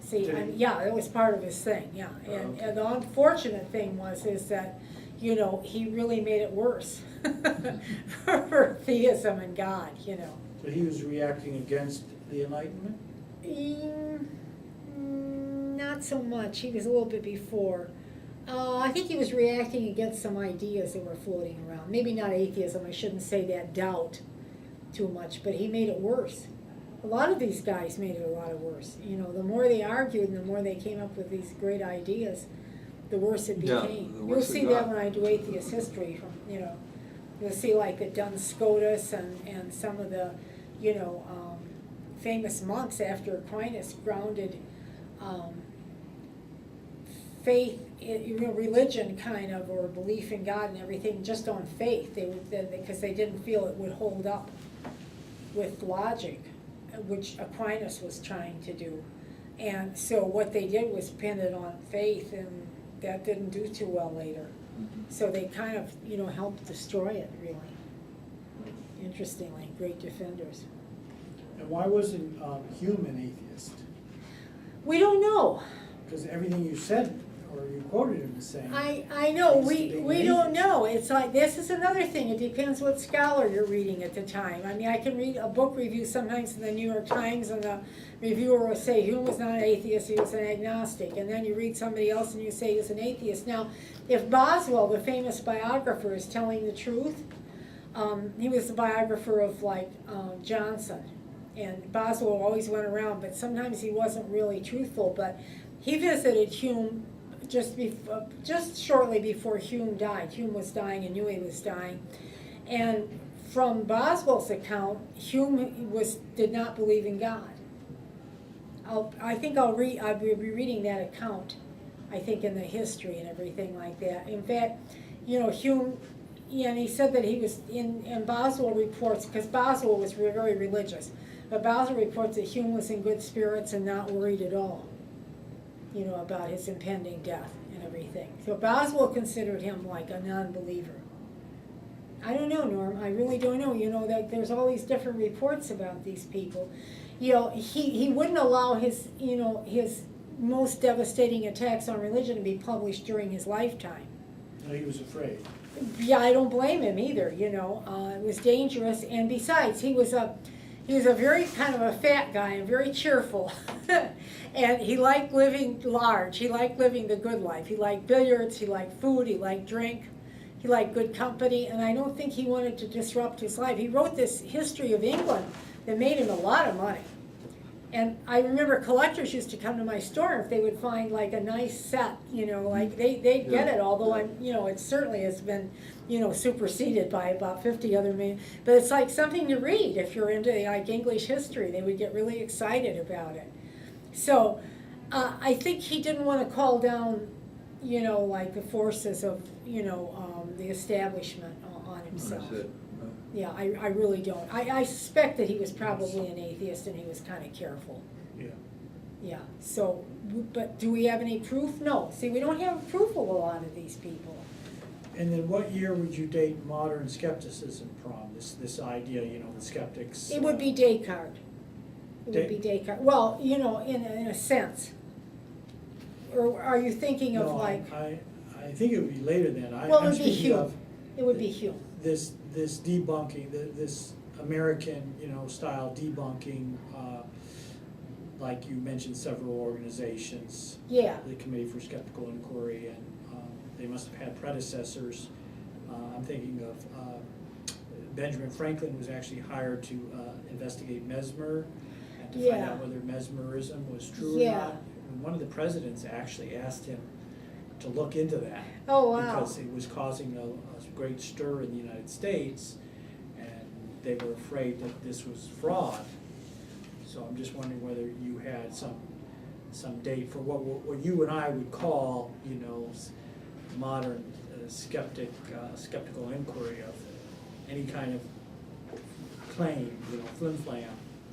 See, yeah, it was part of his thing, yeah. And the unfortunate thing is that, you know, he really made it worse for theism and God, you know. So he was reacting against the Enlightenment? Not so much. He was a little bit before. I think he was reacting against some ideas that were floating around. Maybe not atheism, I shouldn't say that, doubt too much, but he made it worse. A lot of these guys made it a lot worse. You know, the more they argued and the more they came up with these great ideas, the worse it became. the You'll worse it see got. that when I do atheist history, from, you know, you'll see like the Duns Scotus and some of the, you know, famous monks after Aquinas grounded faith, you know, religion kind of, or belief in God and everything, just on faith. They would, because they didn't feel it would hold up with logic, which Aquinas was trying to do. And so what they did was pin it on faith, and that didn't do too well later. So they kind of, you know, helped destroy it, really. Interestingly, great defenders. And why wasn't Hume an atheist? We don't know. Because everything you said, or you quoted him as saying. I know, he's being we an don't atheist. know. It's like, this is another thing, it depends what scholar you're reading at the time. I mean, I can read a book review sometimes in the New York Times, and the reviewer will say Hume was not an atheist, he was an agnostic. And then you read somebody else and you say he was an atheist. Now, if Boswell, the famous biographer, is telling the truth, he was the biographer of like Johnson. And Boswell always went around, but sometimes he wasn't really truthful. But he visited Hume just shortly before Hume died. Hume was dying and knew he was dying. And from Boswell's account, Hume did not believe in God. I'll be reading that account, I think, in the history and everything like that. In fact, you know, Hume, and he said that he was in Boswell reports, because Boswell was very religious, but Boswell reports that Hume was in good spirits and not worried at all, you know, about his impending death and everything. So Boswell considered him like a non-believer. I don't know, Norm, I really don't know. You know, that there's all these different reports about these people. You know, he wouldn't allow his, you know, his most devastating attacks on religion to be published during his lifetime. No, he was afraid. Yeah, I don't blame him either, you know. It was dangerous, and besides, he was a very kind of a fat guy and very cheerful. And he liked living large. He liked living the good life. He liked billiards, he liked food, he liked drink, he liked good company, and I don't think he wanted to disrupt his life. He wrote this history of England that made him a lot of money. And I remember collectors used to come to my store if they would find like a nice set, you know, like they'd get it, although you know, it certainly has been, you know, superseded by about 50 other men. But it's like something to read if you're into like English history. They would get really excited about it. So I think he didn't want to call down, you know, like the forces of, you know, the establishment on himself. That's it. Yeah, I really don't. I suspect that he was probably an atheist and he was kind of careful. Yeah. Yeah, so, but do we have any proof? No. See, we don't have proof of a lot of these people. And then what year would you date modern skepticism from? This idea, you know, the skeptics. It would be Descartes. It would be Descartes. Well, you know, in a sense. Or are you thinking of No, like? I think it would be later than. Well, it I'm would be speaking Hume. of It would be Hume. This debunking, this American, you know, style debunking, like you mentioned several organizations. Yeah. The Committee for Skeptical Inquiry, and they must have had predecessors. I'm thinking of Benjamin Franklin was actually hired to investigate Mesmer and to find Yeah. out whether mesmerism was true Yeah. or not. And one of the presidents actually asked him to look into that. Oh, wow. Because it was causing a great stir in the United States, and they were afraid that this was fraud. So I'm just wondering whether you had some date for what you and I would call, you know, modern skeptical inquiry of any kind of claim, you know, flim-flam.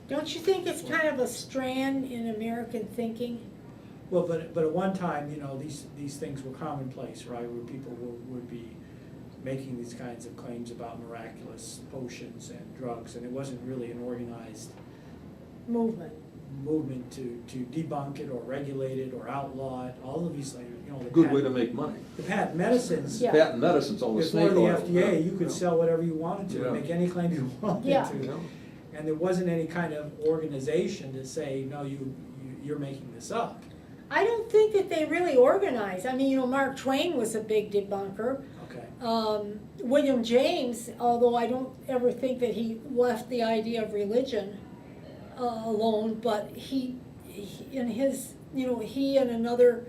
Don't you think it's kind of a strand in American thinking? Well, but at one time, you know, these things were commonplace, right? Where people would be making these kinds of claims about miraculous potions and drugs, and it wasn't really an organized Movement. movement to debunk it or regulate it or outlaw it, all of these things, you know. Good way to make money. The patent medicines, Yeah. Patent medicine's all the before snake the oil. FDA, you Yeah. could sell whatever you wanted to, Yeah. make any claim you wanted Yeah. to. Yeah. And there wasn't any kind of organization to say, no, you're making this up. I don't think that they really organized. I mean, you know, Mark Twain was a big debunker. Okay. William James, although I don't ever think that he left the idea of religion alone, but he in his, you know, he and another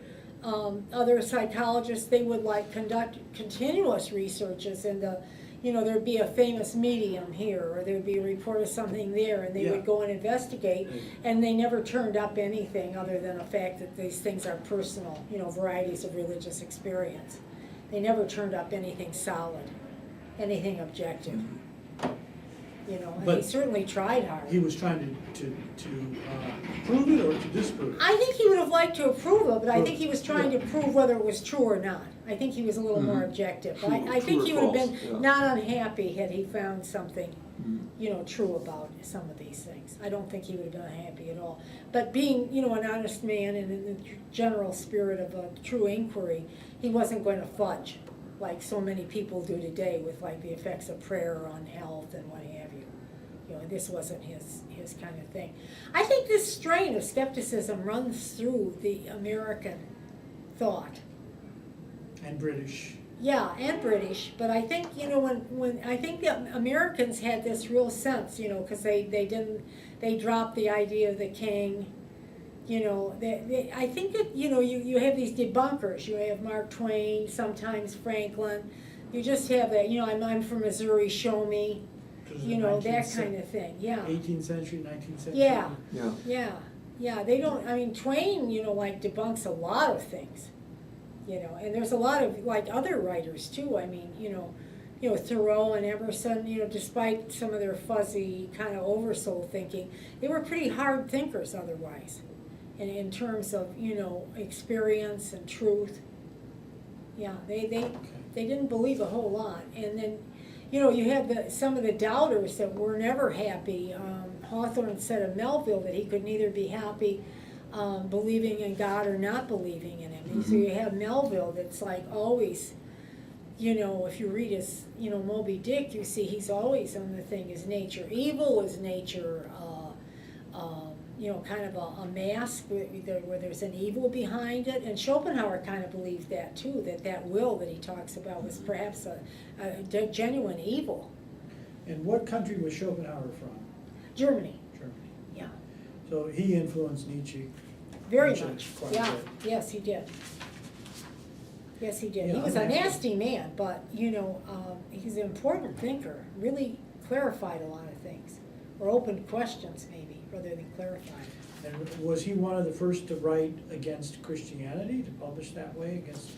other psychologists, they would like conduct continuous researches into, you know, there'd be a famous medium here, or there'd be a report of something there, and they Yeah. would go and investigate, and they never turned up anything other than the fact that these things are personal, you know, varieties of religious experience. They never turned up anything solid, anything objective. You know, and he But certainly tried hard. He was trying to prove it or to disprove it? I think he would have liked to approve it, but I Prove- think he was trying to prove whether it was true or not. I think he was a little more objective. But I think True he or would have false, been yeah. not unhappy had he found something, Mhm. you know, true about some of these things. I don't think he would have been unhappy at all. But being, you know, an honest man and in the general spirit of a true inquiry, he wasn't going to fudge like so many people do today with like the effects of prayer on health and what have you. You know, this wasn't his kind of thing. I think this strain of skepticism runs through the American thought. And British. Yeah, and British, but I think, you know, when I think the Americans had this real sense, you know, because they dropped the idea of the king, you know, I think that, you know, you have these debunkers, you have Mark Twain, sometimes Franklin, you just have that, you know, I'm from Missouri, show me, you know, that kind of thing, yeah. 18th century, 19th century. Yeah. Yeah. Yeah, they don't, I mean, Twain, you know, like debunks a lot of things, you know, and there's a lot of, like, other writers too, I mean, you know, Thoreau and Emerson, you know, despite some of their fuzzy kind of oversoul thinking, they were pretty hard thinkers otherwise, and in terms of, you know, experience and truth. Yeah, they didn't believe a whole lot, and then, you know, you have some of the doubters that were never happy. Hawthorne said of Melville that he could neither be happy believing in God or not believing in him. And so you have Melville that's like always, you know, if you read his, you know, Moby Dick, you see he's always on the thing, is nature evil, is nature, you know, kind of a mask where there's an evil behind it. And Schopenhauer kind of believed that too, that will that he talks about was perhaps a genuine evil. And what country was Schopenhauer from? Germany, Germany. yeah, So he influenced Nietzsche. very Nietzsche much, quite a yeah, bit. yes, he did. Yes, he did. Yeah, He was I'm a actually- nasty man, but, you know, he's an important thinker, really clarified a lot of things, or opened questions maybe, rather than clarified. And was he one of the first to write against Christianity, to publish that way against?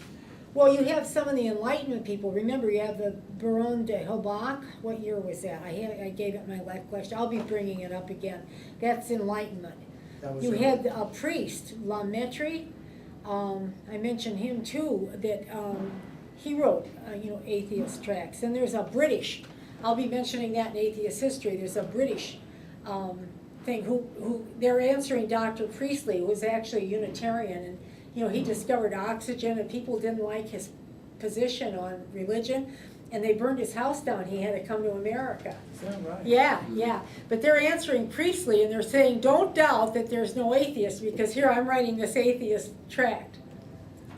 Well, you have some of the Enlightenment people. Remember, you have the Baron de Holbach. What year was that? I gave it my life question. I'll be bringing it up again. That's Enlightenment. That was You early. had a priest, La Mettrie. I mentioned him too. That he wrote, you know, atheist tracts. And there's a British. I'll be mentioning that in atheist history. There's a British thing who they're answering Dr. Priestley, who was actually a Unitarian, and you know, he discovered oxygen, and people didn't like his position on religion, and they burned his house down. He had to come to America. Is that right? Yeah. But they're answering Priestley, and they're saying, don't doubt that there's no atheist, because here I'm writing this atheist tract.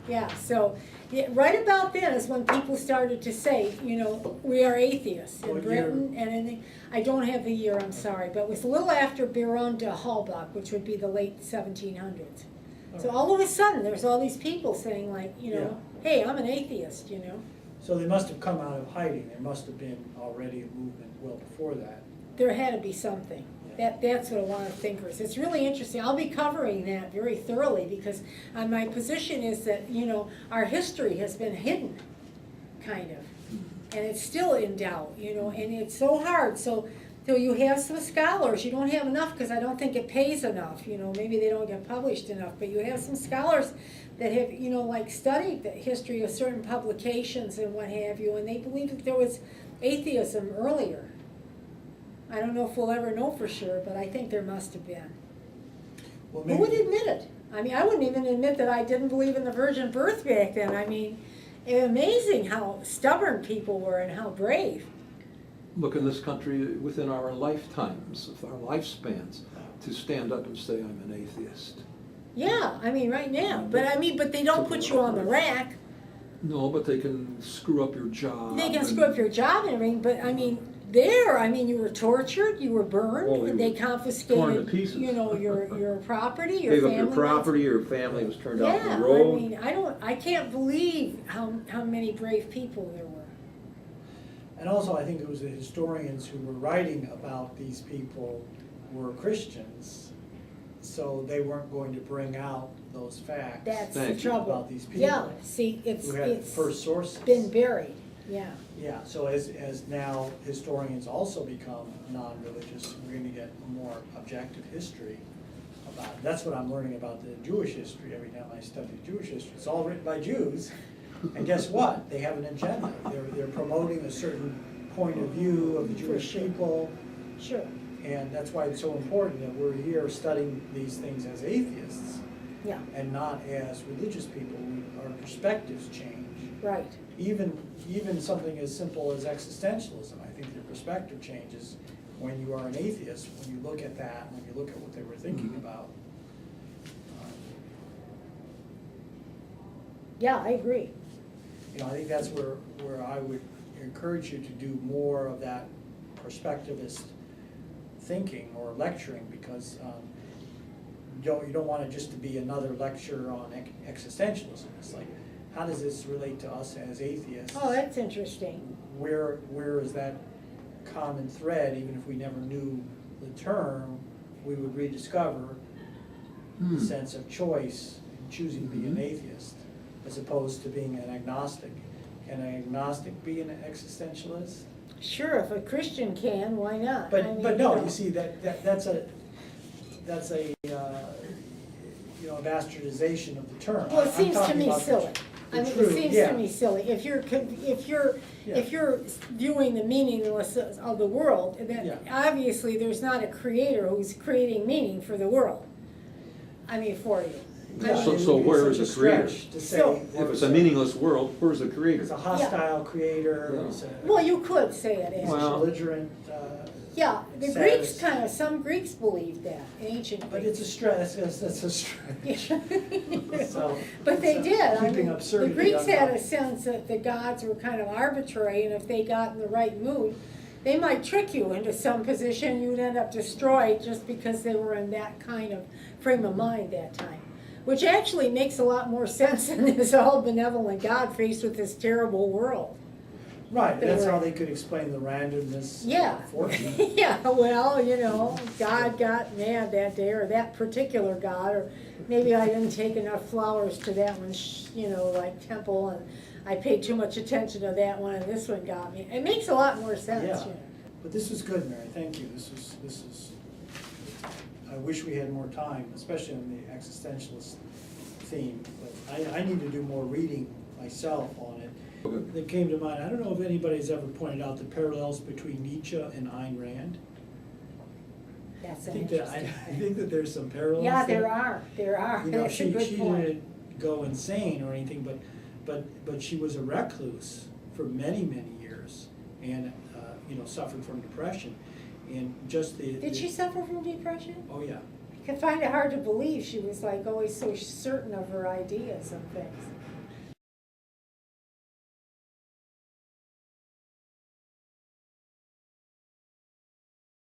Yeah, so yeah, right about then is when people started to say, you know, we are atheists in What Britain and in I don't have the year, I'm sorry, but it was a little after Baron de Holbach, which would be the late 1700s. So all of a sudden, there's all these people saying like, you know, hey, I'm an atheist, you know. So they must have come out of hiding. There must have been already a movement well before that. There had to be something. That's what a lot of thinkers. It's really interesting. I'll be covering that very thoroughly because my position is that, you know, our history has been hidden, kind of. And it's still in doubt, you know, and it's so hard. So you have some scholars. You don't have enough because I don't think it pays enough. You know, maybe they don't get published enough. But you have some scholars that have, you know, like studied the history of certain publications and what have you, and they believe that there was atheism earlier. I don't know if we'll ever know for sure, but I think there must have been. Well, Who would maybe- admit it? I mean, I wouldn't even admit that I didn't believe in the virgin birth back then. I mean, it's amazing how stubborn people were and how brave. Look in this country within our lifetimes, of our lifespans, to stand up and say, I'm an atheist. Yeah, I mean, right now. But they don't put you on the rack. No, but they can screw up your job. They can and- screw up your job and everything, but I mean, you were tortured, you were burned, Oh, you and they were torn to confiscated, pieces. your property, your Gave family. up your property, your family was turned out Yeah, the I road. mean, I can't believe how many brave people there were. And also, I think it was the historians who were writing about these people were Christians, so they weren't going to bring out those facts. That's the Thank you. trouble. About these people. Yeah, see, Who had first sources. been buried, yeah. Yeah, so as now historians also become non-religious, we're gonna get a more objective history about it. That's what I'm learning about the Jewish history every time I study Jewish history. It's all written by Jews, and guess what? They have an agenda. They're promoting a certain point of view of the Jewish people, Sure, and that's why it's so important that we're here studying these things as atheists yeah, and not as religious people. Our perspectives change. right. Even something as simple as existentialism, I think your perspective changes when you are an atheist, when you look at that, when you look at what they were thinking Mhm. about. Yeah, I agree. I think that's where I would encourage you to do more of that perspectivist thinking or lecturing, because you don't want it just to be another lecture on existentialism. It's like, how does this relate to us as atheists? Oh, that's interesting. Where is that common thread? Even if we never knew the term, we would rediscover Hmm. the sense of choice in choosing to be an Mhm. atheist as opposed to being an agnostic. Can an agnostic be an existentialist? Sure, if a Christian can, why not? I But mean, no, know. you see, that's a bastardization of the term. Well, it I'm seems to talking me about the silly. I mean, true, it seems yeah. to me silly. If you're Yeah. viewing the meaninglessness of the world, then Yeah. obviously there's not a creator who's creating meaning for the world. I mean, for you. Yeah, I So- mean, so it's where such is a the creator? stretch to say So- If it's a meaningless world, where's the creator? It's a hostile creator, Yeah. it's a well, you could say it it's is. a Well- belligerent, Yeah, the status. Greeks some Greeks believed that, ancient but Greeks. it's a stretch, that's a stretch. So, But they it's, did. I keeping mean, absurdity the Greeks had on- a sense that the gods were kind of arbitrary, and if they got in the right mood, they might trick you into some position you'd end up destroyed just because they were in that kind of frame of mind that time. Which actually makes a lot more sense than this all-benevolent God faced with this terrible world. Right, They that's were- how they could explain the randomness Yeah. of fortune. Yeah, well, God got mad that day, or that particular God, or maybe I didn't take enough flowers to that one, like temple, and I paid too much attention to that one, and this one got me. It makes a lot more sense, Yeah. But this was good, Mary, thank you. This is, I wish we had more time, especially on the existentialist theme. But I need to do more reading myself on it. Okay. That came to mind, I don't know if anybody's ever pointed out the parallels between Nietzsche and Ayn Rand. That's I an think that, interesting I thing. think that there's some parallels Yeah, there. there are, that's a good She point. didn't go insane or anything, but she was a recluse for many, many years and, suffered from depression. And just Did she suffer from depression? Oh, yeah. I find it hard to believe she was like always so certain of her ideas and things.